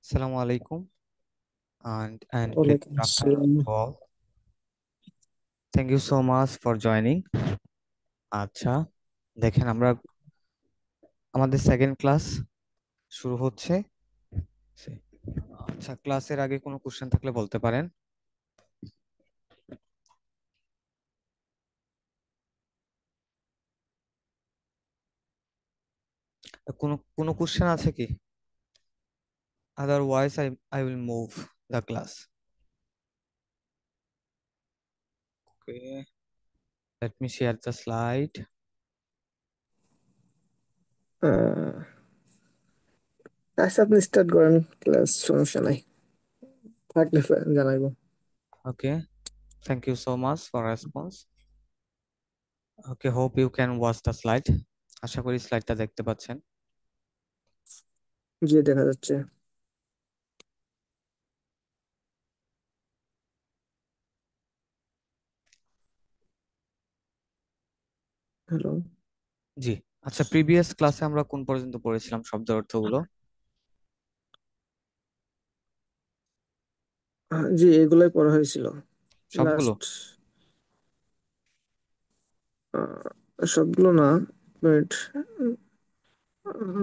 Assalamu alaikum and very ওয়ালাইকুম good afternoon আসসালাম। to all. Thank you so much for joining. আচ্ছা, দেখেন আমরা আমাদের সেকেন্ড ক্লাস শুরু হচ্ছে। আচ্ছা, ক্লাসের আগে কোনো কোশ্চেন থাকলে বলতে পারেন। কোনো কোনো কোশ্চেন আছে কি? Otherwise I will move the class. Okay, let me share the slide. আহ, আচ্ছা, আপনি স্টার্ট করেন ক্লাস, সমস্যা নাই, থাকলে জানাইবো। Okay, thank you so much for response. Okay, hope you can watch the slide. আশা করি স্লাইডটা দেখতে পাচ্ছেন। জি, দেখা যাচ্ছে। হ্যালো। জি। আচ্ছা, প্রিভিয়াস ক্লাসে আমরা কোন পর্যন্ত পড়েছিলাম শব্দের অর্থগুলো? জি, এগুলাই পড়া হয়েছিল সবগুলো? লাস্ট। সবগুলো না, মিনিট,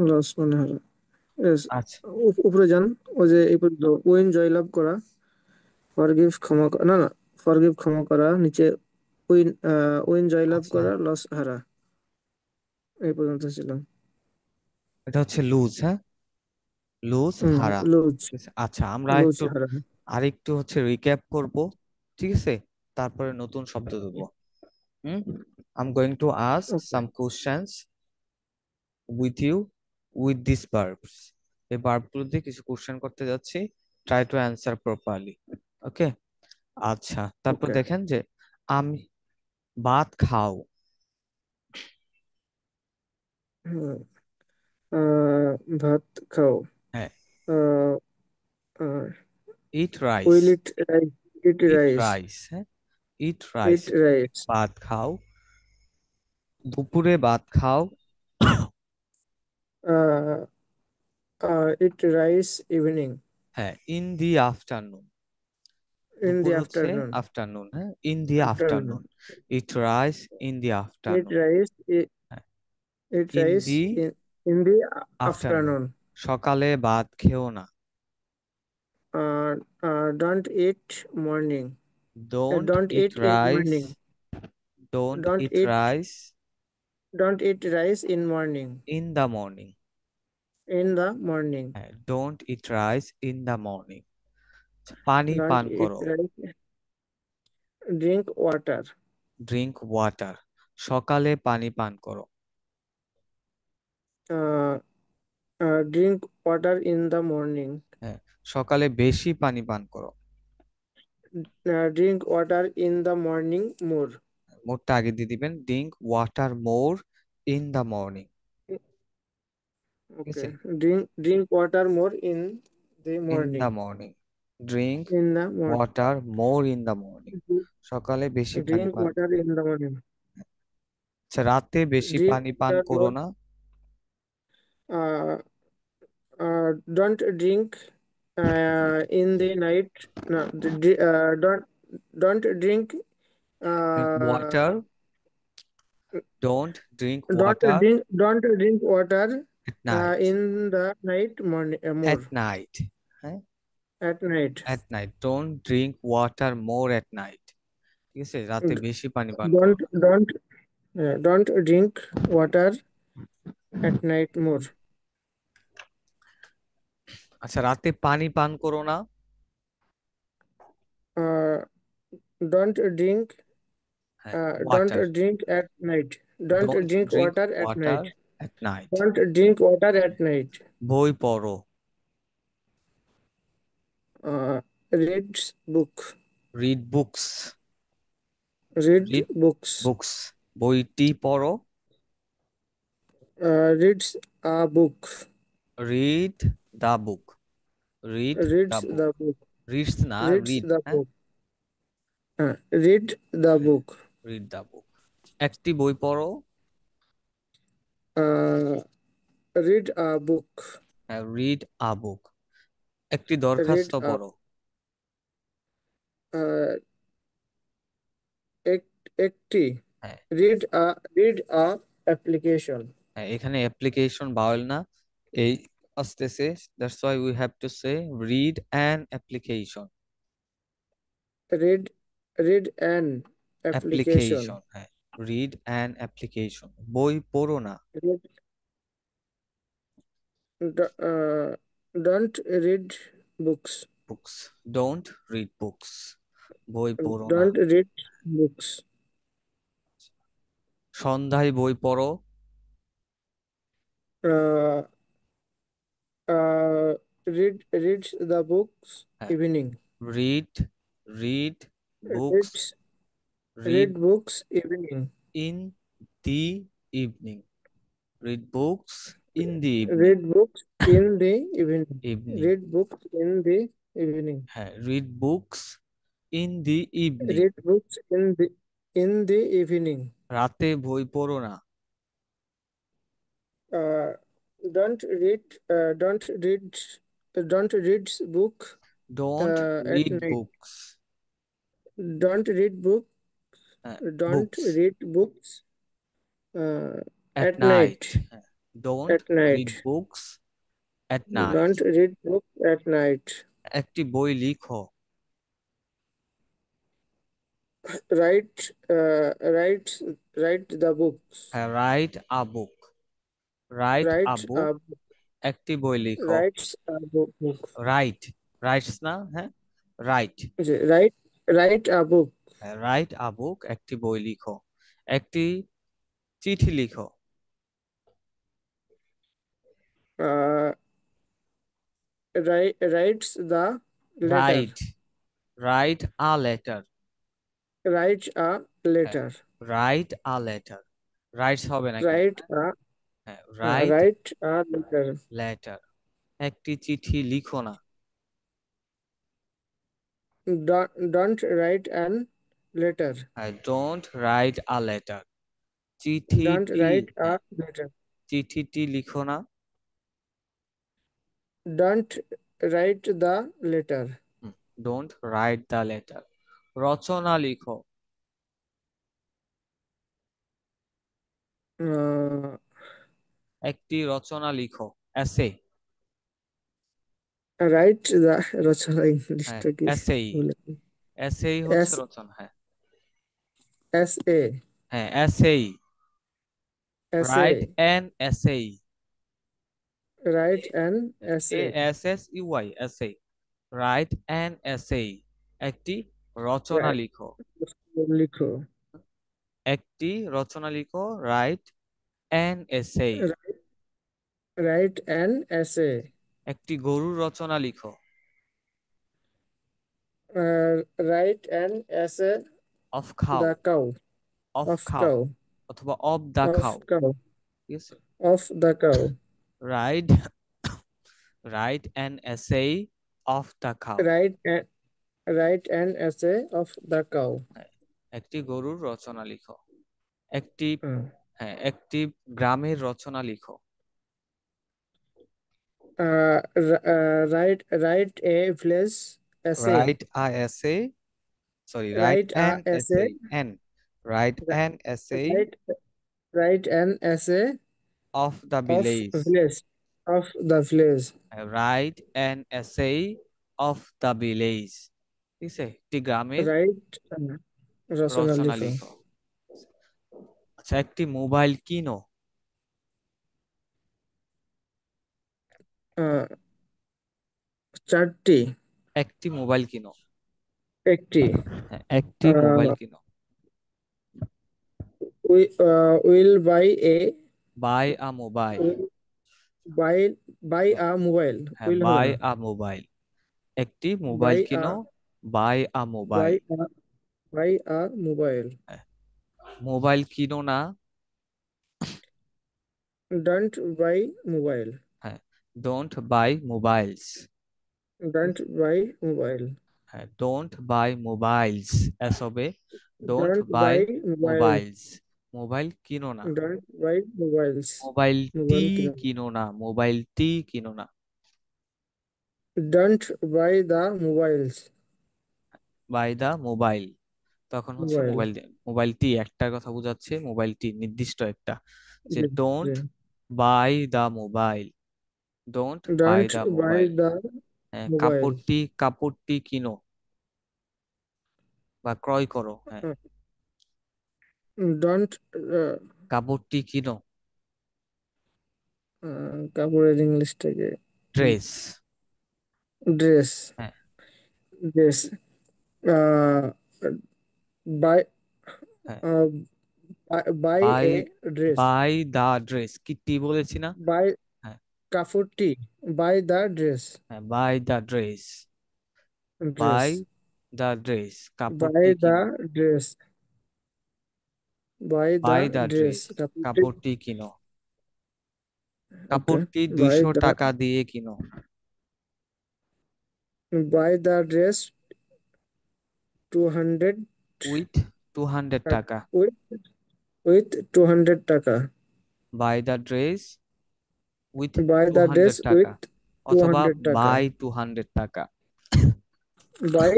লাস্ট মনে হলো। Yes, আচ্ছা উপরে যান। ওই যে এই পর্যন্ত উইন জয়লাভ করা, ফরগিভ ক্ষমা না না, ফরগিভ ক্ষমা করা, নিচে উইন, উইন জয়লাভ আচ্ছা, করা, লস হারা, এই পর্যন্ত ছিল। এটা হচ্ছে লুজ, হ্যাঁ, লুজ হারা। লুজ। ঠিক আছে, আচ্ছা আমরা লুজ একটু হারা। আরেকটু হচ্ছে রিক্যাপ করব, ঠিক আছে, তারপরে নতুন শব্দ দেবো। Hmm, I am going to ask okay. Some questions with you with this verbs. এই ভার্বগুলো দিয়ে কিছু কোশ্চেন করতে যাচ্ছি, try to answer properly. Okay, আচ্ছা তারপর ওকে। দেখেন যে আমি ভাত খাও। ভাত খাও। হ্যাঁ, ah, ah, eat rice. Will eat rice. Eat eat rice. Rice, হ্যাঁ, ইট রাইস। Eat rice. ভাত খাও, দুপুরে ভাত খাও। Eat rice evening. হ্যাঁ, ইন দি আফটারনুন। ইন দুপুর দি হচ্ছে আফটারনুন। আফটারনুন, হ্যাঁ, in the afternoon. Afternoon. Eat rice in the eat afternoon. Rice. হ্যাঁ, eat in rice the in the afternoon. Afternoon. সকালে ভাত খেও না। Don't eat morning. Don't don't eat eat in rice. Morning. Don't don't eat eat rice don't eat rice in morning. In the morning. In the morning. হ্যাঁ, don't eat rice in the morning. পানি don't পান eat করো। Rice. Drink water. Drink water. সকালে পানি পান করো। Drink water in the morning. হ্যাঁ, সকালে বেশি পানি পান করো। Drink water in the morning more. মোরটা আগে দিয়ে দিবেন, drink water more in the morning. ঠিক আছে, Okay. Drink water more in the in the morning. Morning. Drink In the morning. Water more in the morning. সকালে বেশি পানি Drink পান water করো। in the morning. আচ্ছা, রাতে বেশি Drink পানি পান water করো more. না। Uh, don't drink in the night. No, don't drink. Drink Uh, water, don't drink don't water drink water at night. in the night morning at more. Night, হ্যাঁ, At night. At night, don't drink water more at night. ঠিক আছে, রাতে বেশি পানি পান করো Don't না। don't don't drink water at night more. আচ্ছা, রাতে পানি পান করো না। Uh, don't drink. হ্যাঁ, Don't water. drink at night. Don't don't drink drink water at water night. At night. Don't drink water at night. বই পড়ো। Reads book. Read books. Read read books. Books, বইটি পড়ো। Reads a book. Read the book. Read the Reads book. the book. Reads না, Reads read, the হ্যাঁ, book. Read the book. Read the book. একটি বই পড়ো। Uh, Read a book. হ্যাঁ, read আ book. একটি দরখাস্ত read a পড়ো। uh, একটি হ্যাঁ, read a application. হ্যাঁ, এখানে অ্যাপ্লিকেশন বাউল না, এই আসতেছে, that's why we have to say read an application. read read an application. Application, হ্যাঁ, রিড অ্যান অ্যাপ্লিকেশন, বই পড়ো না। read, d- uh, don't read books. Books, don't read books, বই পড়ো না। Don't read books. সন্ধ্যায় বই পড়ো। uh, read the books হ্যাঁ, evening. Read, read books, read read read books evening. In the evening, read books in the evening. read books in the evening. Evening, read books in the evening. হ্যাঁ, read books in the evening. read books in the evening. রাতে বই পড়ো না। uh, don't read don't read book don't at read night. Books, don't read book don't books read books uh, at at night, night. Don't at read night books at night. don't read book at night. একটি বই লিখো। Write the books. Write a book, write a write book, a একটি বই লিখো। writes a book. Write, writes না, হ্যাঁ, write, write a book. Write a book, একটি বই লিখো। একটি চিঠি লিখো। uh, writes the letter. Right, write a letter, write a letter. Write a letter, rights হবে না কিন্তু, write a হ্যাঁ, write write a letter. Letter, একটি চিঠি লিখো না। don't write an letter. Don't write a letter, don't চিঠিটি, write হ্যাঁ, a letter. চিঠিটি লিখো না। don't write the letter. Don't write the letter, রচনা লিখো। uh, একটি রচনা লিখো, এসে, write the রচনা হ্যাঁ, ইংলিশটা কি এসেই, ভুলে এসেই হচ্ছে s রচনা, হ্যাঁ, s a হ্যাঁ, এসেই, s রাইট a অ্যান এসেই, write an A essay. S S U I, এসেই, রাইট অ্যান এসেই, একটি রচনা Right. লিখো। লিখো। একটি রচনা লিখো, রাইট অ্যান এসেই। write an essay. একটি গরুর রচনা লিখো। write an essay অফ খাও, the cow. অফ of খাও, cow. অথবা অফ দা of খাও, cow. ঠিক আছে, of the cow. Right, write an এসেই অফ দা খাও। write an write an essay of the cow. একটি গরুর রচনা লিখো। একটি, হুম। হ্যাঁ, একটি গ্রামের রচনা লিখো। write a village essay. Write a essay, sorry, write write an a essay, essay. An, write ri- an essay write write an essay of the of village, village of the village. Write an essay of the village, ঠিক আছে, একটি গ্রামের write রচনা রচনা লিখো। লিখো। আচ্ছা, একটি mobile কিনো। আহ, 4টি। একটি মোবাইল কিনো, একটি। হ্যাঁ, একটি মোবাইল কিনো। will buy a buy a mobile, will buy a mobile. হ্যাঁ, will হবে বাই না। আ মোবাইল, একটি মোবাইল buy a কিনো, buy a mobile. buy a buy a mobile. Mobile কিনো না, don't buy mobile. হ্যাঁ, don't buy mobiles, don't buy mobile. হ্যাঁ, don't buy mobiles, S হবে, don't don't buy buy mobile. Mobiles, mobile কিনো না। don't buy mobiles. মোবাইলটি mobile কিনো। কিনো না, মোবাইলটি কিনো না। Don't buy the mobiles. Buy the mobile, তখন হচ্ছে Mobile. মোবাইলটি একটার কথা বোঝাচ্ছে, মোবাইলটি নির্দিষ্ট একটা, যে জি, জি। Don't buy the mobile, don't buy Don't the buy mobile. the mobile. কাপড়টি কিনো বা ক্রয় করো, হ্যাঁ। Uh, don't কাপড়টি কিনো, কাপড়ের ইংলিশটাকে ড্রেস, ড্রেস হ্যাঁ। ড্রেস বাই হ্যাঁ, buy buy, a dress buy the dress, কি বলেছি না? বাই হ্যাঁ, কাপড়টি বাই দ্য ড্রেস হ্যাঁ, buy the dress, dress buy the dress, buy কাপড়টি দ্য কিনো, dress buy the buy the dress dress, কাপড়টি কাপড়টি কিনো, ওকে কাপড়টি বাই 200 দ্য টাকা দিয়ে কিনো, বাই দ্য ড্রেস 200 উইথ 200 টাকা টাকা, উইথ 200 টাকা buy the dress with buy two the dress hundred টাকা, উইথ অথবা 200 টাকা বাই 200 টাকা। বাই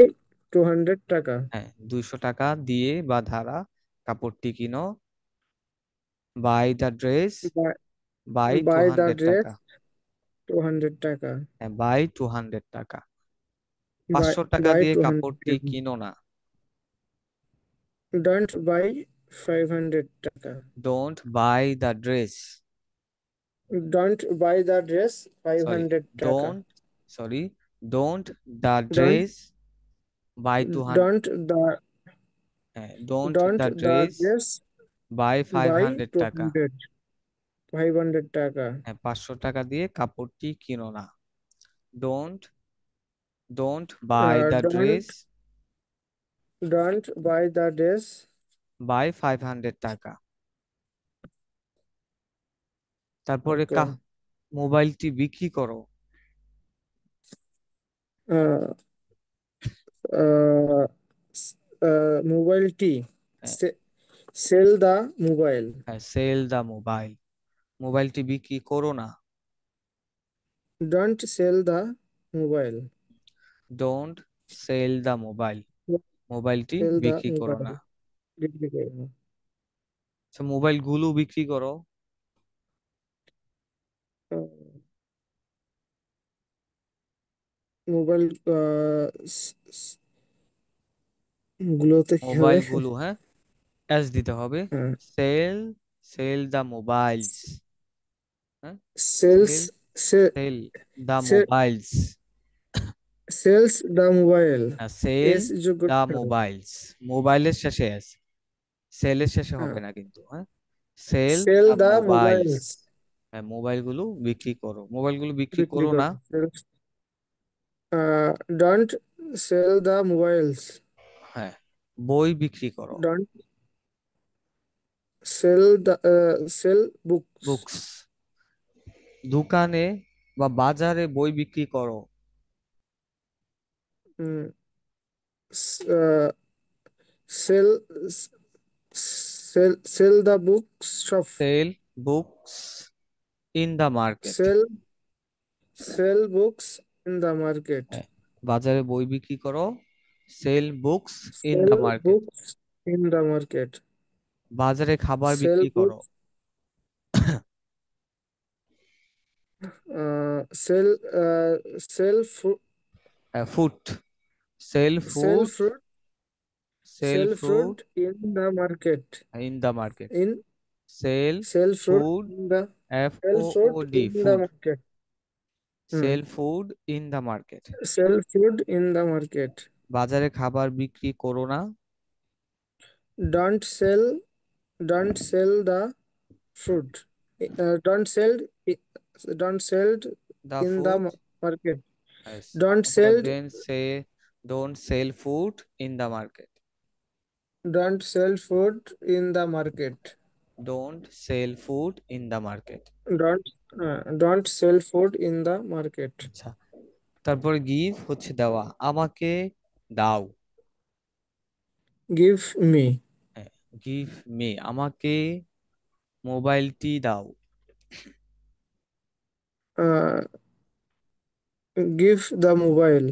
200 টাকা হ্যাঁ, 200 টাকা দিয়ে বা ধারা কাপড়টি কিনো, buy the dress buy two buy the hundred dress টাকা, 200 টাকা হ্যাঁ, বাই 200 টাকা। বাই 500 টাকা বাই দিয়ে 200 কাপড়টি টাকা কিনো না, ডোন্ট বাই 500 টাকা don't buy the dress, don't buy the dress sorry 500 টাকা don't sorry don't the don't dress buy 200, don't the হ্যাঁ, don't don't the the dress dress buy five buy hundred two টাকা hundred 500 টাকা হ্যাঁ, 500 টাকা দিয়ে কাপড়টি কিনো না, don't don't buy the don't dress don't buy the dress buy 500 টাকা। তারপরে ওকে মোবাইলটি বিক্রি করো, মোবাইলটি হ্যাঁ, সেল দা মোবাইল হ্যাঁ, সেল দা মোবাইল, মোবাইলটি বিক্রি করো না, don't sell the mobile don't sell the mobile, মোবাইলটি সেল দা বিক্রি করো মোবাইল না। বিক্রি করব আচ্ছা, মোবাইল গুলো বিক্রি করো, মোবাইল গুলোতে কি হবে মোবাইল গুলো, হ্যাঁ, এস দিতে হবে, সেল, সেল দা মোবাইলস, হ্যাঁ, সেলস সেল, সেল দা সে মোবাইলস, সেলস দা মোবাইল সেল এস যোগ দা করতে হবে মোবাইলস, মোবাইলের শেষে এস, সেলের শেষে হবে না কিন্তু, হ্যাঁ, সেল সেল দা দা মোবাইলস, মোবাইলস হ্যাঁ, মোবাইলগুলো বিক্রি করো, মোবাইলগুলো বিক্রি বিক্রি করো না, করো ডোন্ট সেল দা মোবাইলস হ্যাঁ, বই বিক্রি করো, don't sell the sell books books, দোকানে বা বাজারে বই বিক্রি করো, sell sell the books shop sell books in the market, sell sell books in the market হ্যাঁ, বাজারে বই বিক্রি করো, sell books in sell the market, books in the market বাজারে খাবার সেল বিক্রি করো, books sell sell food, sell sell food, fruit sell sell fruit fruit in the market in the market, in sell sell fruit food, in the F sell O O fruit D in the food, market sell food in the market, sell food in the market বাজারে খাবার বিক্রি করো না, don't sell don't sell the fruit don't sell don't sell the in the food, market yes, don't অথবা sell then say don't sell food in the market, don't sell food in the market don't sell food in the market. don't sell food in the market আচ্ছা, তারপরে give হচ্ছে দেওয়া, আমাকে দাও, give me হ্যাঁ, give me, আমাকে মোবাইলটি দাও, uh, Give the mobile.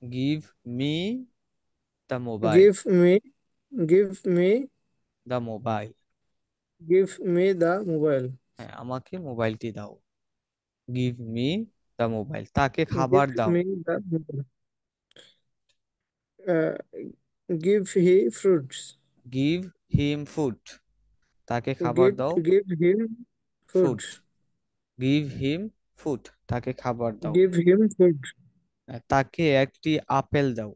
Give me the mobile. Give me. Give me. The mobile. Give me the mobile. হ্যাঁ, আমাকে মোবাইলটি দাও। গিভ মি দ্য মোবাইল, তাকে খাবার Give দাও। me the mobile. Uh, give he fruits. Give him food, তাকে খাবার Give দাও। give him food, food. Give him food, তাকে খাবার দাও। Give him food. তাকে একটি আপেল দাও।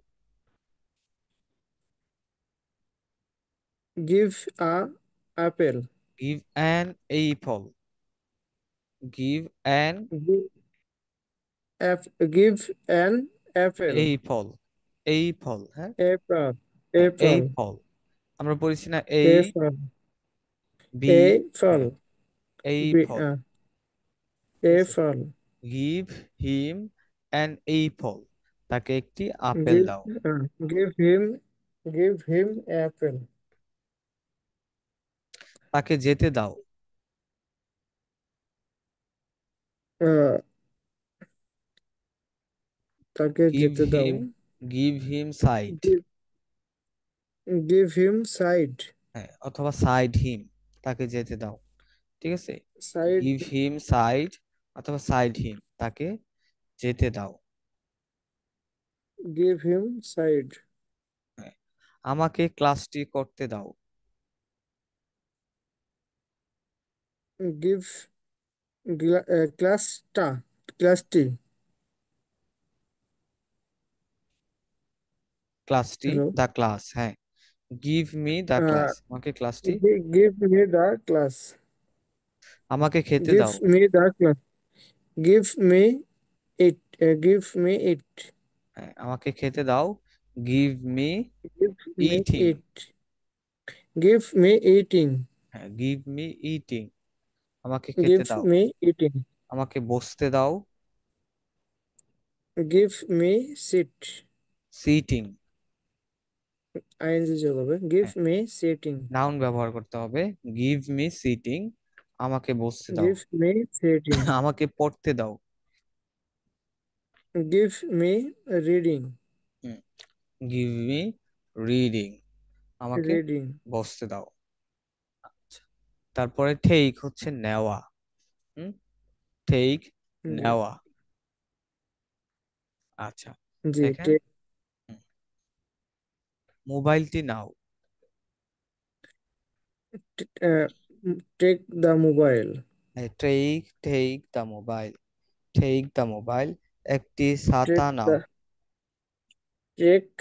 Give a apple. Give an apple, give an Give, give an apple. এই ফল, এই ফল, হ্যাঁ। Apple. হ্যাঁ, এই Apple. ফল, আমরা পড়েছি না এই Apple. বি। হ্যাঁ, Apple. এই B, ফল, ঠিক আছে। apple. গিভ হিম অ্যান এই ফল, তাকে একটি আপেল Give, দাও। give him, give him apple. তাকে যেতে দাও। Uh, তাকে গিভ যেতে দাও। Him, give him side. Give, give him side. হ্যাঁ, অথবা সাইড হিম, তাকে যেতে দাও, ঠিক আছে। Side. গিভ হিম সাইড অথবা সাইড হিম, তাকে যেতে দাও। Give him side. হ্যাঁ, আমাকে ক্লাসটি করতে দাও। Give class ta. Class T. ক্লাসটি, Hello. দ্য ক্লাস, হ্যাঁ। Give me the Uh, class, আমাকে ক্লাসটি। give me the class. আমাকে খেতে দাও। Give me the class. Give me it. Give me it. হ্যাঁ, আমাকে খেতে দাও। Give me Give me eating. it. Give me eating. হ্যাঁ, গিভ মি ইটিং, আমাকে খেতে Give দাও। me eating. আমাকে বসতে দাও। Give me sit. Sitting. ing যোগ হবে। Give me sitting. নাউন ব্যবহার করতে হবে। গিভ মি সিটিং, আমাকে বসতে দাও। Give me sitting. আমাকে পড়তে দাও। Give me reading. Give me reading, আমাকে Reading. বসতে দাও। আচ্ছা, তারপরে টেক হচ্ছে নেওয়া। হুম, টেক, জি নেওয়া। আচ্ছা, জি দেখেন, হুম, মোবাইলটি নাও। take the mobile. Take, take the mobile, take the mobile, একটি ছাতা Take নাও। the take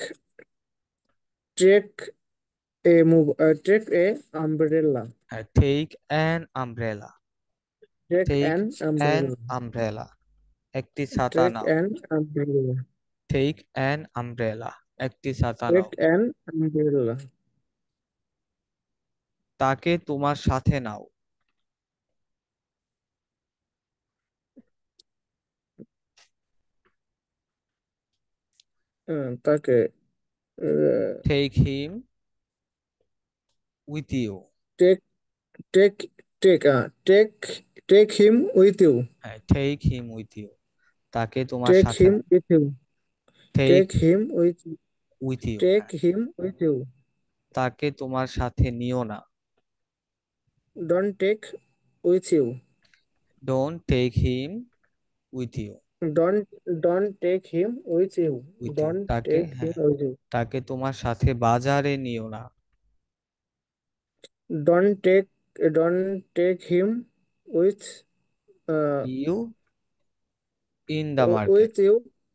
take take a umbrella. Take an umbrella, Take take an an umbrella. Umbrella, একটি ছাতা Take নাও। an umbrella. Take an umbrella, একটি ছাতা নাও। Take an umbrella. তাকে তোমার সাথে নাও। তাকে take him with you. take take him with you. হ্যাঁ, টেক হিম উইথ ইউ, তাকে তোমার Take সাথে। him with you. টেক Take him with you. With you, Take হ্যাঁ। him with you. তাকে তোমার সাথে নিও না। Don't take with you. Don't take him with you. Don't don't take him with you. With you, Don't তাকে, take him হ্যাঁ, with you. তাকে তোমার সাথে বাজারে নিও না। Don't take him with uh you in the market. with you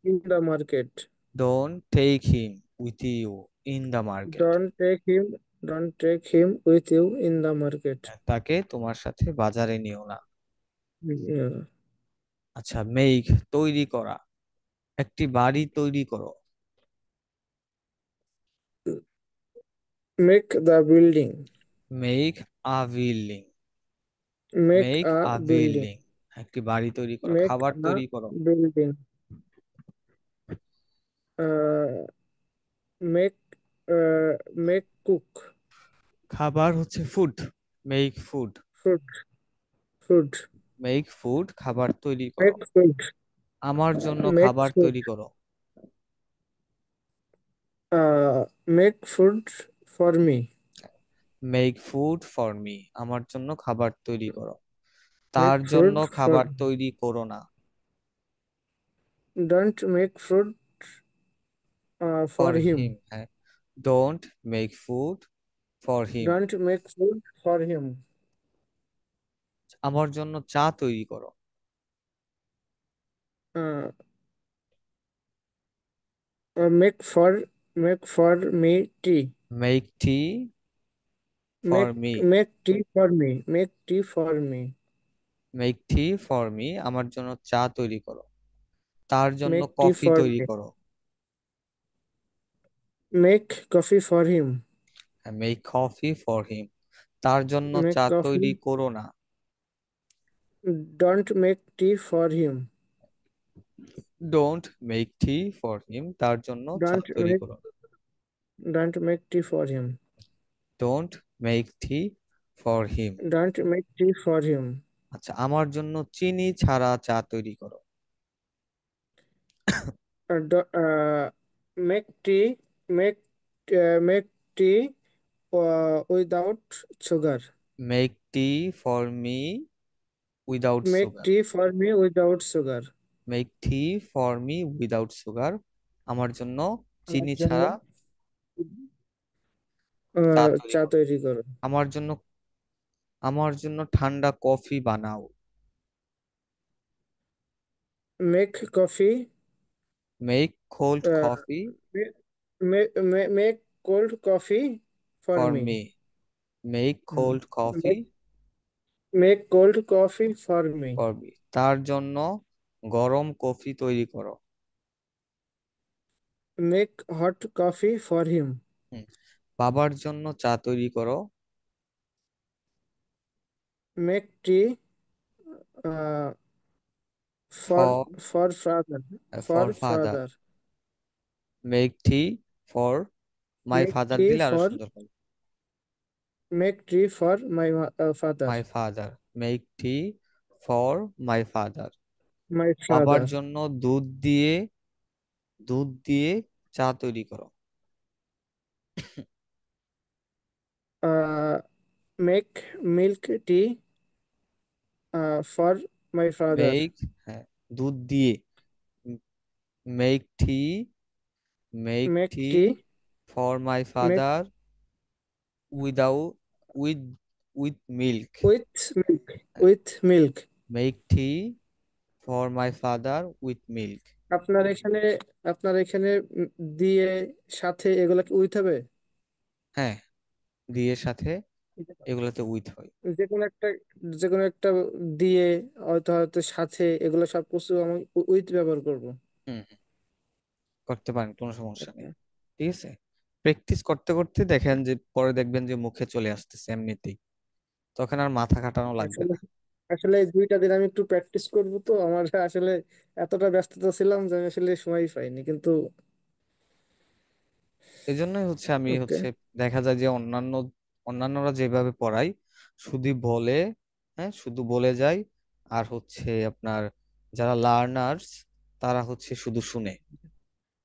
in the market. Don't take him with you in the market. Don't take him with you in the market. তাকে তোমার সাথে বাজারে নিও না। Yeah. আচ্ছা, make, তৈরি করা, একটি বাড়ি তৈরি করো। Make the building. Make a building, Make make a a building. Building, একটি বাড়ি তৈরি করো, Make খাবার a তৈরি করো। building. Uh, make make cook. খাবার হচ্ছে food. Make food, Food. Food. Make food, খাবার তৈরি করো। Make food. আমার জন্য মেক খাবার ফুড, তৈরি করো। Make food for me. Make food for me, আমার জন্য খাবার তৈরি করো। মেক তার জন্য ফুড ফর, খাবার তৈরি করো না। Don't make food for for him. Him, হ্যাঁ। Don't make food for him, don't make food for him. আমার জন্য চা তৈরি করো। Make for, make for me tea. Make tea for make, me, make tea for me, make tea for me. Make tea for me, আমার জন্য চা তৈরি করো। তার জন্য মেক টি কফি ফর তৈরি মি, করো। Make coffee for him. Make coffee for হিম, তার জন্য মেক চা কফি, তৈরি করো না। Don't make tea for him. Don't make tea for him, তার জন্য চা ডোন্ট তৈরি মেক, করো। Don't make tea for him. Don't make tea for him. Don't make tea for him. আচ্ছা, আমার জন্য চিনি ছাড়া চা তৈরি করো। Make T, make, make T without sugar. Make tea for me without make sugar. T for me without sugar. Make tea for me without sugar, আমার জন্য আমার চিনি জন্য ছাড়া চা তৈরি চা করো। তৈরি করো। আমার জন্য, আমার জন্য ঠান্ডা কফি বানাও। Make coffee, make cold coffee make cold coffee for for me. Me, make cold coffee make, make cold coffee for me. For me, তার জন্য গরম কফি তৈরি করো। Make hot coffee for him. Hmm, বাবার জন্য চা তৈরি করো। Make tea for, for for father, for for father, father. Make tea for my make father tea দিলে আরো ফর, সুন্দর হবে। Make tea for my father. My father, make tea for my father, my বাবার father. জন্য দুধ দিয়ে, দুধ দিয়ে চা তৈরি করো। Make milk tea for my father. Make, হ্যাঁ, দুধ দিয়ে, make T, make make T T, for my make father without, with with milk. With milk, with milk. Make tea for my father with milk. আপনার এখানে, আপনার এখানে দিয়ে সাথে এগুলা কি উইথ হবে? হ্যাঁ, দিয়ে সাথে এগুলোতে উইথ হয়। যে কোনো একটা, যে কোনো একটা দিয়ে, হয়তো হয়তো সাথে, এগুলো সব কিছু আমি উইথ ব্যবহার করব। হুম হুম, করতে পারেন, কোনো সমস্যা নেই। ঠিক আছে, প্র্যাকটিস করতে করতে দেখেন যে পরে দেখবেন যে মুখে চলে আসতেছে এমনিতেই, তখন আর মাথা খাটানো লাগবে আসলে, না। আসলে এই 2টা দিন আমি একটু প্র্যাকটিস করব, তো আমার আসলে এতটা ব্যস্ততা ছিলাম যে আমি আসলে সময়ই পাইনি কিন্তু। এই জন্যই হচ্ছে আমি ওকে। হচ্ছে দেখা যায় যে অন্যান্যরা যেভাবে পড়ায় শুধু বলে, হ্যাঁ শুধু বলে যায়, আর হচ্ছে আপনার যারা লার্নার্স তারা হচ্ছে শুধু শুনে।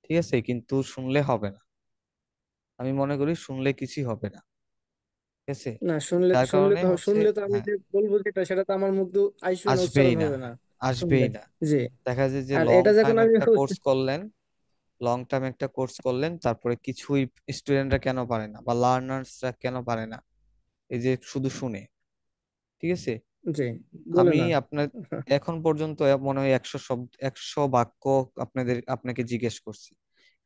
ঠিক আছে, কিন্তু শুনলে হবে না, আমি মনে করি শুনলে কিছুই হবে না। ঠিক আছে, না শুনলে, যার শুনলে কারণে তো, হচ্ছে, শুনলে তো আমি হ্যাঁ, যে বলবো যেটা, সেটা তো আমার মুখ দিয়ে আইসবে না, আসবেই উচ্চারণ না, হবে না হ্যাঁ, শুনলে। আসবেই না। জি। দেখা যায় যে আর লং এটা টাইম যখন আমি একটা কোর্স করলেন, লং টাইম একটা কোর্স করলেন, তারপরে কিছুই স্টুডেন্টরা কেন পারে না বা লার্নার্সরা কেন পারে না, এই যে শুধু শুনে। ঠিক আছে, জি, বলে আমি না। আপনার এখন পর্যন্ত মনে হয় 100 শব্দ, 100 বাক্য আপনাকে জিজ্ঞেস করছি,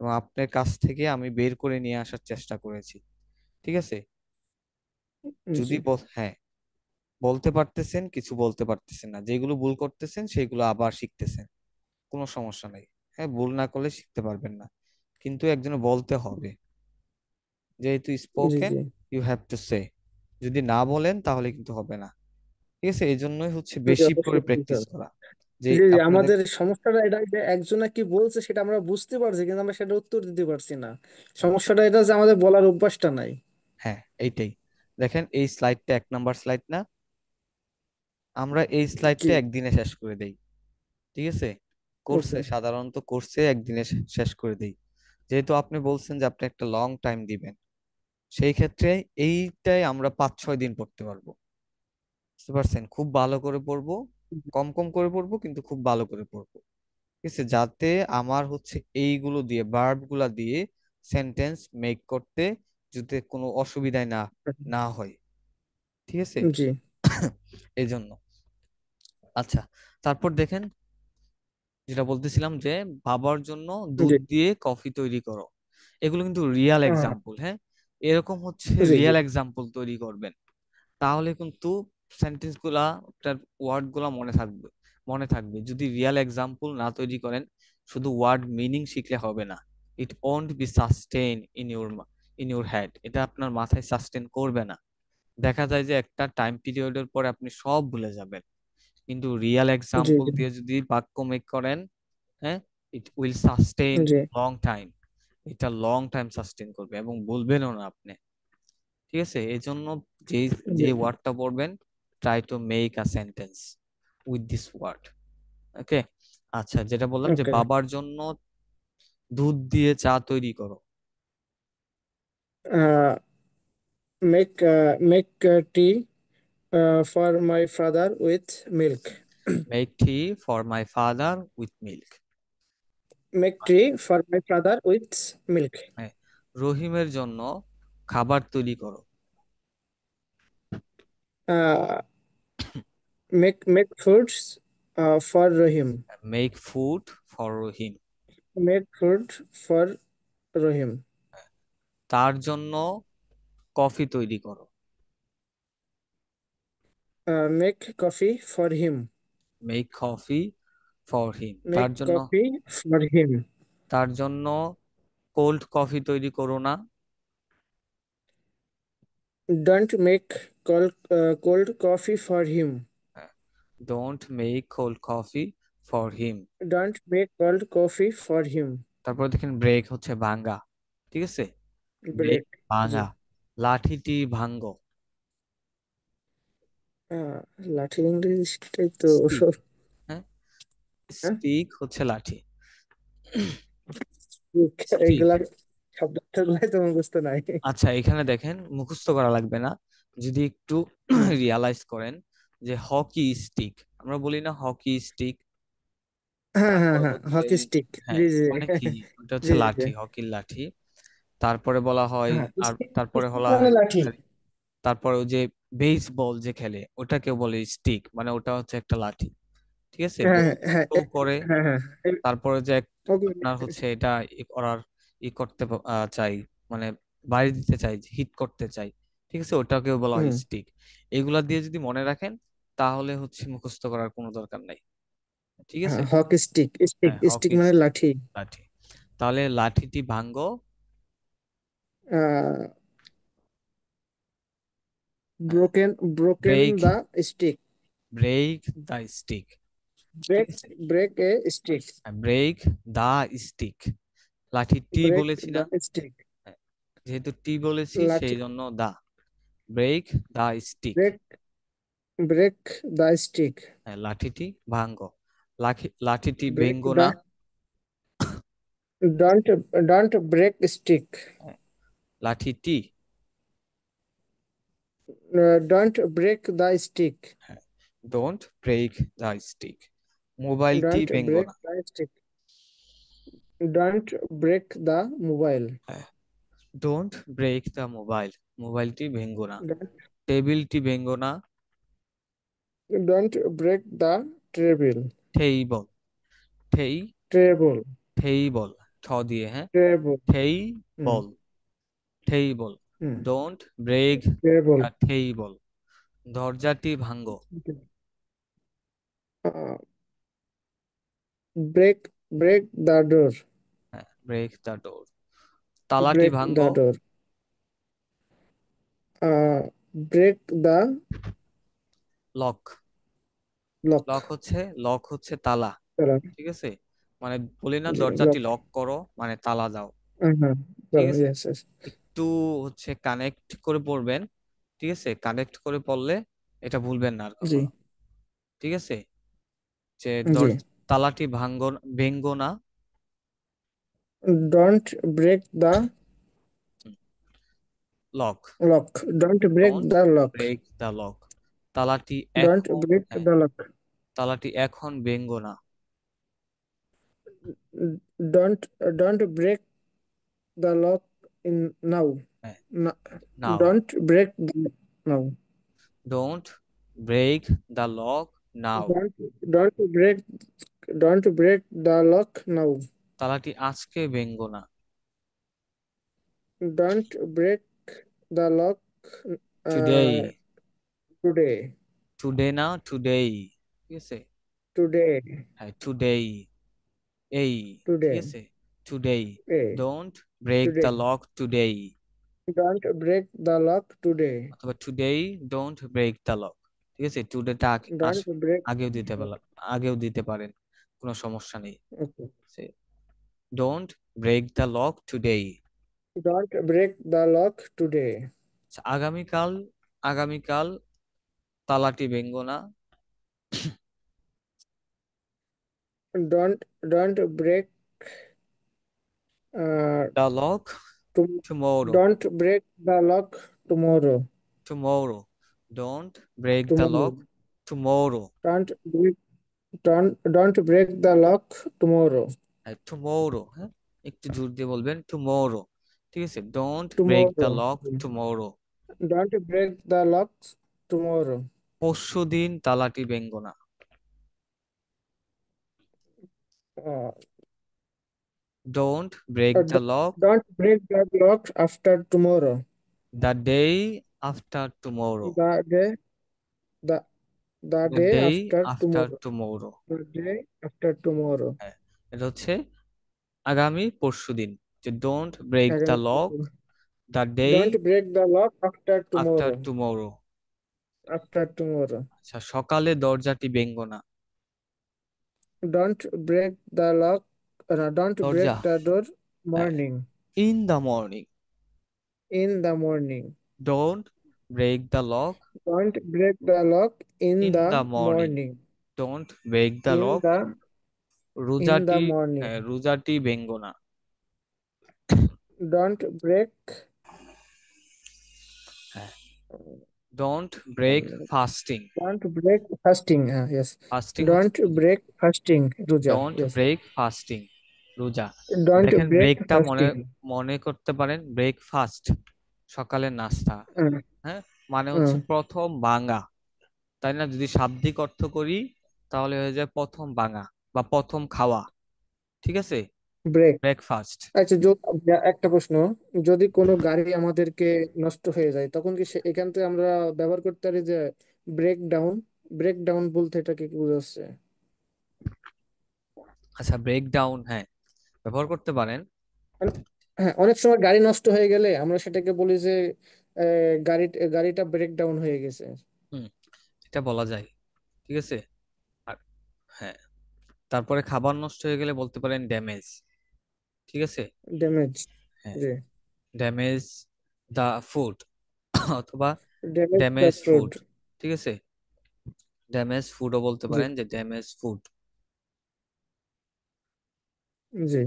এবং আপনার কাছ থেকে আমি বের করে নিয়ে আসার চেষ্টা করেছি। ঠিক আছে, যদি জি হ্যাঁ, বলতে পারতেছেন, কিছু বলতে পারতেছেন না, যেগুলো ভুল করতেছেন সেগুলো আবার শিখতেছেন, কোনো সমস্যা নেই। হ্যাঁ, ভুল না করলে শিখতে পারবেন না, কিন্তু একজনে বলতে হবে, যেহেতু জি স্পোকেন, জি ইউ হ্যাভ টু সে। যদি না বলেন তাহলে কিন্তু হবে না। ঠিক আছে, এই জন্যই হচ্ছে জি, বেশি করে অবশ্যই বলতে প্র্যাকটিস হবে। করা, যে জি জি, আপনাদের, আমাদের সমস্যাটা এটা যে একজনে কি বলছে সেটা আমরা বুঝতে পারছি, কিন্তু আমরা সেটা উত্তর দিতে পারছি না। সমস্যাটা এটা যে আমাদের বলার অভ্যাসটা নাই। হ্যাঁ এইটাই। দেখেন এই স্লাইডটা 1 নাম্বার স্লাইড না, আমরা এই জি স্লাইডটা একদিনে শেষ করে দেই। ঠিক আছে, কোর্সে ওকে। সাধারণত কোর্সে একদিনে শেষ করে দিই। যেহেতু আপনি বলছেন যে আপনি একটা লং টাইম দিবেন, সেই ক্ষেত্রে এইটাই আমরা 5-6 দিন পড়তে পারবো। বুঝতে পারছেন? খুব ভালো করে পড়বো, কম কম করে পড়বো, কিন্তু খুব ভালো করে পড়বো। ঠিক আছে, যাতে আমার হচ্ছে এইগুলো দিয়ে, ভার্ব গুলা দিয়ে সেন্টেন্স মেক করতে যাতে কোনো অসুবিধায় না না হয়। ঠিক আছে। জি এই জন্য। আচ্ছা, তারপর দেখেন, যেটা বলতেছিলাম যে বাবার জন্য দুধ জি দিয়ে কফি তৈরি করো, এগুলো কিন্তু রিয়েল আহ, এক্সাম্পল। হ্যাঁ, এরকম হচ্ছে জি জি রিয়েল এক্সাম্পল তৈরি করবেন, তাহলে কিন্তু সেন্টেন্স গুলা, তার ওয়ার্ড গুলা মনে থাকবে। যদি রিয়েল এক্সাম্পল না তৈরি করেন, শুধু ওয়ার্ড মিনিং শিখলে হবে না। It won't be sustain in your head, এটা আপনার মাথায় সাস্টেন করবে না। দেখা যায় যে একটা টাইম পিরিয়ডের পরে আপনি সব ভুলে যাবেন। কিন্তু রিয়েল জি এক্সাম্পল দিয়ে যদি বাক্য মেক করেন, হ্যাঁ, it will sustain G long time. এটা লং টাইম সাস্টেইন করবে এবং বলবেনও না আপনি। ঠিক আছে, এই জন্য যে যে জি ওয়ার্ডটা পড়বেন, try to make a sentence with this word. Okay. আচ্ছা, যেটা বললাম যে ওকে। বাবার জন্য দুধ দিয়ে চা তৈরি করো। Make tea for my father with milk. Make tea for my father with milk. Make tea for my father with milk. হ্যাঁ, রহিমের জন্য খাবার তৈরি করো। Make foods for Rahim. Make food for Rahim. Make food for Rahim. তার জন্য কফি তৈরি করো। Make coffee for him. Make coffee for him. Make তার জন্য, কফি ফর হিম। তার জন্য কোল্ড কফি তৈরি করো না। Don't make cold coffee for him. Don't make cold coffee for him. Don't make cold coffee for হিম। তারপর দেখেন ব্রেক হচ্ছে ভাঙ্গা। ঠিক আছে, ব্রেক ব্রেক। জি। ভাঙা। লাঠিটি ভাঙ্গো। আহ, লাঠির ইংরেজিটাই তো। স্টিক। হ্যাঁ, হ্যাঁ, স্টিক হচ্ছে লাঠি। স্টিক। এগুলা শব্দগুলাই তো মুখস্থ নাই। আচ্ছা, এখানে দেখেন মুখস্থ করা লাগবে না, যদি একটু হুম। রিয়ালাইজ করেন যে হকি স্টিক, আমরা বলি না হকি স্টিক। হ্যাঁ হ্যাঁ তারপর হ্যাঁ, হচ্ছে, হকি স্টিক। জি হ্যাঁ, জি মানে কি, ওটা জি হচ্ছে জি। লাঠি, হকির লাঠি। তারপরে বলা হয়, হ্যাঁ, আর স্টিক তারপরে স্টিক বলা মানে হয়, লাঠি। তারপরে ওই যে বেসবল যে খেলে ওটাকে বলে স্টিক, মানে ওটা হচ্ছে একটা লাঠি। ঠিক আছে, হ্যাঁ বল হ্যাঁ থ্রো করে। হ্যাঁ হ্যাঁ। তারপরে যে ওকে। আপনার হচ্ছে এটা করার, করতে চাই, মানে বাড়ি দিতে চাই, হিট করতে চাই। ঠিক আছে, ওটাকেও বলা হয় হুম। স্টিক। এগুলা দিয়ে যদি মনে রাখেন, তাহলে হচ্ছে মুখস্থ করার কোনো দরকার নাই। ঠিক আছে। হ্যাঁ, হকি স্টিক। স্টিক হ্যাঁ, স্টিক হকি মানে লাঠি। লাঠি। তাহলে লাঠিটি ভাঙ্গো। Broken broken break, the stick. Break the stick. ঠিক ব্রেক আছে, break a stick. Break the stick. লাঠি টি ব্রেক বলেছি দা না? স্টিক। হ্যাঁ, যেহেতু টি বলেছি সেই লাঠি। জন্য the. Break the stick. Break break the stick. হ্যাঁ, লাঠিটি ভাঙ্গো। লাঠিটি ব্রেক ভেঙ্গো দা না। Don't don't break stick. হ্যাঁ, লাঠিটি। Don't break the stick. হ্যাঁ, ডোন্ট ব্রেক দা স্টিক। মোবাইলটি ডোন্ট ভেঙ্গো ব্রেক না। The stick. Don't break the mobile. হ্যাঁ, ডোন্ট ব্রেক দা মোবাইল। মোবাইলটি ভেঙ্গো না। টেবিলটি ভেঙ্গো না। Don't break the table. Table. ঠেই, টেবল। ঠেইবল। ঠ দিয়ে, হ্যাঁ। টেবল। হুম ঠেইবল। ঠেইবল। হুম। Don't break table. The table. দরজাটি ভাঙ্গো। Break break the door. হ্যাঁ, ব্রেক দা ডোর। তালাটি ব্রেক দা ভাঙ্গো। Door. Break the lock. Lock. Lock হচ্ছে তালা। ঠিক আছে, মানে বলি না জি দরজাটি লক। লক করো, মানে তালা দাও। হ্যাঁ ঠিক চলো, আছে, ইয়েস ইয়েস। একটু হচ্ছে কানেক্ট করে পড়বেন। ঠিক আছে, কানেক্ট করে পড়লে এটা ভুলবেন না আর জি কখনো। ঠিক আছে, যে জি তালাটি ভেঙ্গো না। Don't break the lock. lock. Don't break don't the lock. Break the lock. তালাটি Don't এখন, break হ্যাঁ, the lock. তালাটি এখন ভেঙ্গো না। Don't break the lock in now. হ্যাঁ, No, now. don't break the now. Don't break the lock now. Don't don't break don't break the lock now. তালাটি আজকে ভেঙ্গো না। Don't break the lock today. uh, today. Today না, today. ঠিক আছে। Today. হ্যাঁ, today. এই। ঠিক Today. আছে। Today. Today. Don't break the Today. Lock today. Don't break the lock today. অথবা today don't break the lock. ঠিক আছে, টুডেটা Don't break. আগেও দিতে পারেন, আগেও দিতে পারেন, কোনো সমস্যা নেই। Okay. Don't break the lock today. Don't break the lock today. আগামীকাল, আগামীকাল তালাটি ভেঙ্গো না। Don't break uh the lock to, tomorrow. don't break the lock tomorrow. Tomorrow. Don't break the Tomorrow. Lock tomorrow. Don't break don't break the lock tomorrow. Tomorrow, হ্যাঁ, একটু জোর দিয়ে বলবেন, tomorrow. ঠিক আছে, don't break the Tomorrow. Lock tomorrow. Don't break the locks tomorrow. পরশু দিন তালাটি ভেঙ্গো না। Uh, don't break the lock don't break the lock after tomorrow. The day after tomorrow. The day the the the day day after after tomorrow. Tomorrow. The day after tomorrow. হ্যাঁ, এটা হচ্ছে আগামী পরশু দিন। যে don't break the Again, lock the day don't break the lock after after tomorrow. Tomorrow. After tomorrow. আচ্ছা, সকালে দরজাটি ভেঙ্গো না। Don't break the lock. Don't দরজা, break the door হ্যাঁ, morning. In the morning. In the morning. Don't break the lock Don't break the lock in in the the morning. morning. Don't break the In lock the in রোজাটি, the হ্যাঁ, morning. রোজাটি ভেঙ্গো না। Don't break. হ্যাঁ, don't break fasting. Don't break fasting. Yes. Fasting হচ্ছে Don't রোজা। break fasting. Roja. Don't Yes. Break fasting, রোজা। Don't দেখেন, break ব্রেকটা মনে fasting. মনে করতে পারেন ব্রেকফাস্ট, সকালের নাস্তা। Uh, হ্যাঁ, মানে হচ্ছে uh, প্রথম ভাঙা, তাই না? যদি শাব্দিক অর্থ করি তাহলে হয়ে যায় প্রথম ভাঙা বা প্রথম খাওয়া। ঠিক আছে, break. ব্রেকফাস্ট। আচ্ছা, একটা প্রশ্ন, যদি কোনো গাড়ি আমাদেরকে নষ্ট হয়ে যায় তখন কি এখান থেকে আমরা ব্যবহার করতে পারি যে ব্রেক ডাউন? ব্রেক ডাউন বলতে এটাকে কি বোঝাচ্ছে? আচ্ছা, ব্রেকডাউন, হ্যাঁ, ব্যবহার করতে পারেন। মানে, হ্যাঁ, অনেক সময় গাড়ি নষ্ট হয়ে গেলে আমরা সেটাকে বলি যে গাড়িটা ব্রেক ডাউন হয়ে গেছে। হুম, এটা বলা যায়। ঠিক আছে। আর হ্যাঁ, তারপরে খাবার নষ্ট হয়ে গেলে বলতে পারেন ড্যামেজ। ঠিক আছে। ড্যামেজ। হ্যাঁ, জি। ড্যামেজ দা ফুড অথবা damage the damage fruit. Food. ঠিক আছে, ড্যামেজ ফুডও বলতে জি। পারেন, যে ড্যামেজ ফুড। জি।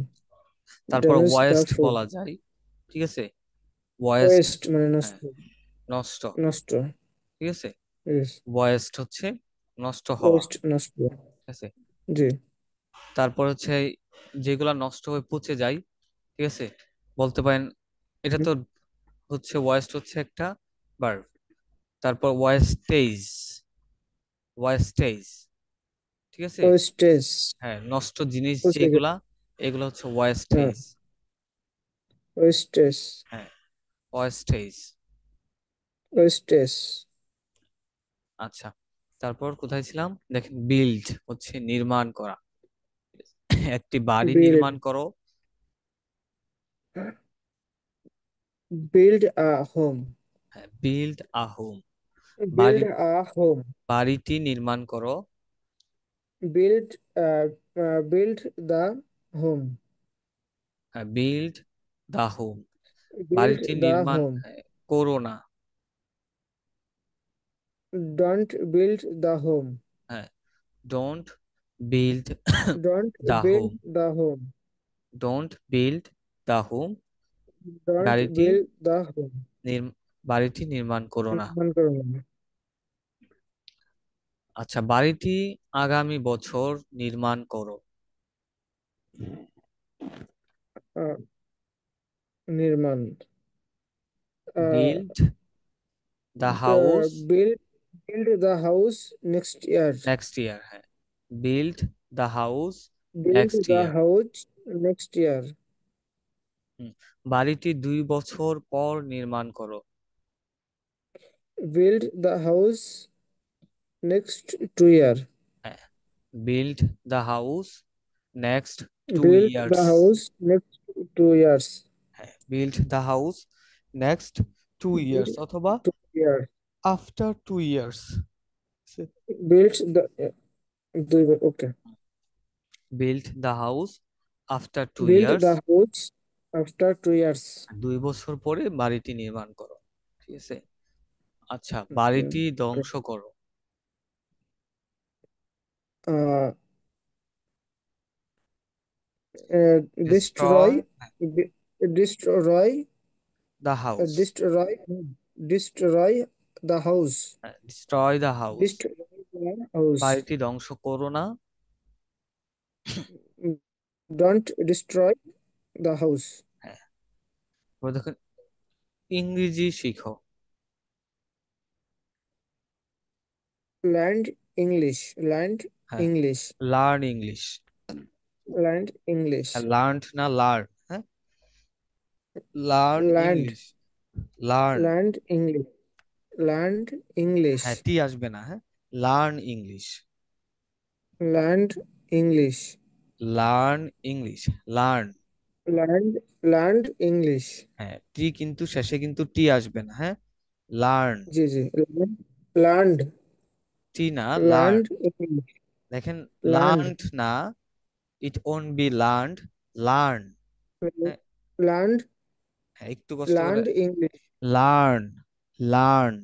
তারপর ড্যামেজ দ্য ওয়েস্ট ফুড। বলা যায়। ঠিক আছে, ওয়েস্ট, ওয়েস্ট মানে নষ্ট। হ্যাঁ, নষ্ট। নষ্ট। ঠিক আছে, Yes. ওয়েস্ট হচ্ছে নষ্ট হওয়া। ওয়েস্ট নষ্ট। ঠিক আছে। জি। তারপর হচ্ছে যেগুলা নষ্ট হয়ে পচে যায়। ঠিক আছে, বলতে পারেন, এটা তো হচ্ছে ওয়েস্ট হচ্ছে একটা ভার্ব। তারপর ওয়েস্টেজ, ওয়েস্টেজ। ঠিক আছে। ওয়েস্টেজ। হ্যাঁ, নষ্ট জিনিস বুঝতে যেগুলা, গেছি। এগুলো হচ্ছে হ্যাঁ। ওয়েস্টেজ। ওয়েস্টেজ। হ্যাঁ, ওয়েস্টেজ। ওয়েস্টেজ। আচ্ছা, তারপর কোথায় ছিলাম? দেখেন, বিল্ড হচ্ছে নির্মাণ করা। একটি বাড়ি বিল্ড। নির্মাণ করো। Build a home. হ্যাঁ, বিল্ড আ হোম। বাড়ি, বিল্ড আ হোম। বাড়িটি নির্মাণ করো। Build build the home. হ্যাঁ, বিল্ড দা হোম। বিল্ড বাড়িটি দ্য নির্মাণ, হোম। হ্যাঁ, করো না। Don't build the home. হ্যাঁ, don't build Don't the home. build the home. Don't build the home. Don't গাড়িটি build the home. নির- বাড়িটি নির্মাণ করো না। নির্মাণ করো না। আচ্ছা, বাড়িটি আগামী বছর নির্মাণ করো। আহ, নির্মাণ। Build the house build build the house next year. Next year, হ্যাঁ। Build the house Build next the year. house next year. বাড়িটি 2 বছর পর নির্মাণ করো। Build the house next 2 year. হ্যাঁ, build the house next two Build the years. house next 2 years. হ্যাঁ, build the house next 2 years, Build অথবা 2 years. After 2 years. Build the okay. Build the house after two Build years the house after 2 years. 2 বছর পরে বাড়িটি নির্মাণ করো। ঠিক আছে। আচ্ছা, Okay. বাড়িটি ধ্বংস করো। Uh, destroy destroy, the house. destroy, destroy the house. Destroy the house. Destroy the house. বাড়িটি ধ্বংস করো না। Don't destroy the house. হ্যাঁ, এবার দেখুন, ইংরেজি শিখো। Learn English. Learn হ্যাঁ, English. Learn English. Learn English. Learn না, লার্ন। হ্যাঁ, learn Learned. English. Learn. Learned English. Learned হ্যাঁ, English. টি আসবে না, হ্যাঁ। Learn English. Learned English. Learn English. Learn. Learned English. হ্যাঁ, টি কিন্তু শেষে কিন্তু টি আসবে না, হ্যাঁ। লার্ন। জি জি। Learned. টি না, লার্ন। Learned English. দেখেন, Learned. লার্নড না, it won't be learned, learn. হ্যাঁ, Learned. হ্যাঁ, একটু কষ্ট করে। Learned English. Learn, learn,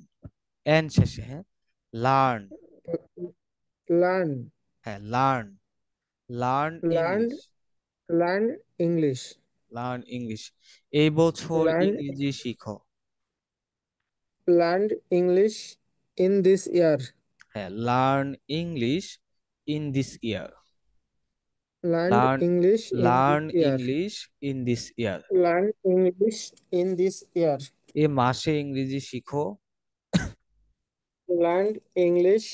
N শেষে, হ্যাঁ। লার্ন। Learn. হ্যাঁ, learn, learn English. Learned. Learn English. Learn English. এই বছর Learn. ইংরেজি শিখো। Learned English in this year. হ্যাঁ, learn English in this year. Learned learn, English in this learn year. English in this year. Learn English in this year. এ মাসে ইংরেজি শিখো। Learned English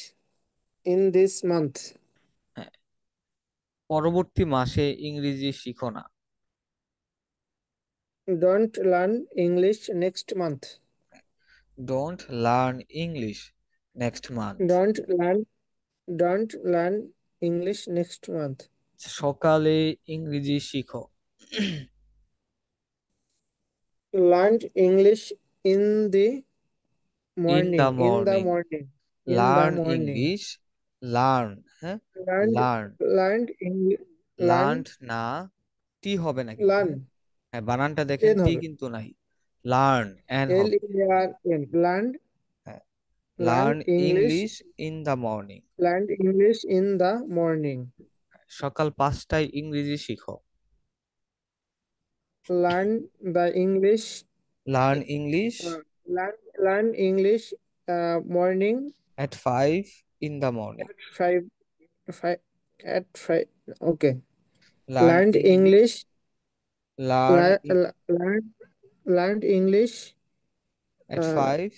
in this month. হ্যাঁ, পরবর্তী মাসে ইংরেজি শিখো না। Don't learn English next month. Don't learn English next month. Don't learn. Don't learn English next month. সকালে ইংরেজি শিখো। Learned English in the in the morning. In the morning. morning. In the learn morning. English. Learn, হ্যাঁ। Learned. Learn. Learned English. Learn Learn. না, টি হবে না কিন্তু, হ্যাঁ। Learn. হ্যাঁ, বানানটা দেখেন, N টি হবে। কিন্তু নাই। লার্ন, এন হবে। Learn. Learned. হ্যাঁ, learn Learned English. English in the morning. Learned English in the morning. সকাল 5টায় ইংরেজি শিখো। Learn the English. Learn English Learn English morning at 5 in the morning. at 5 at 5. Okay. Learn Learned English, English. Learn Learned English at uh, 5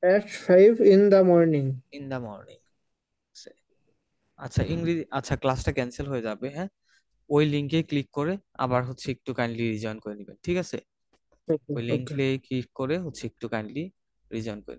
at 5 in the morning. In the morning. আচ্ছা, ইংরেজি, আচ্ছা, ক্লাসটা cancel হয়ে যাবে, হ্যাঁ। ওই লিঙ্কে click করে আবার একটু কাইন্ডলি রিজয়েন করে নেবেন, ঠিক আছে। Okay. ওই Okay. লিঙ্কে ক্লিক করে একটু কাইন্ডলি রিজয়েন করে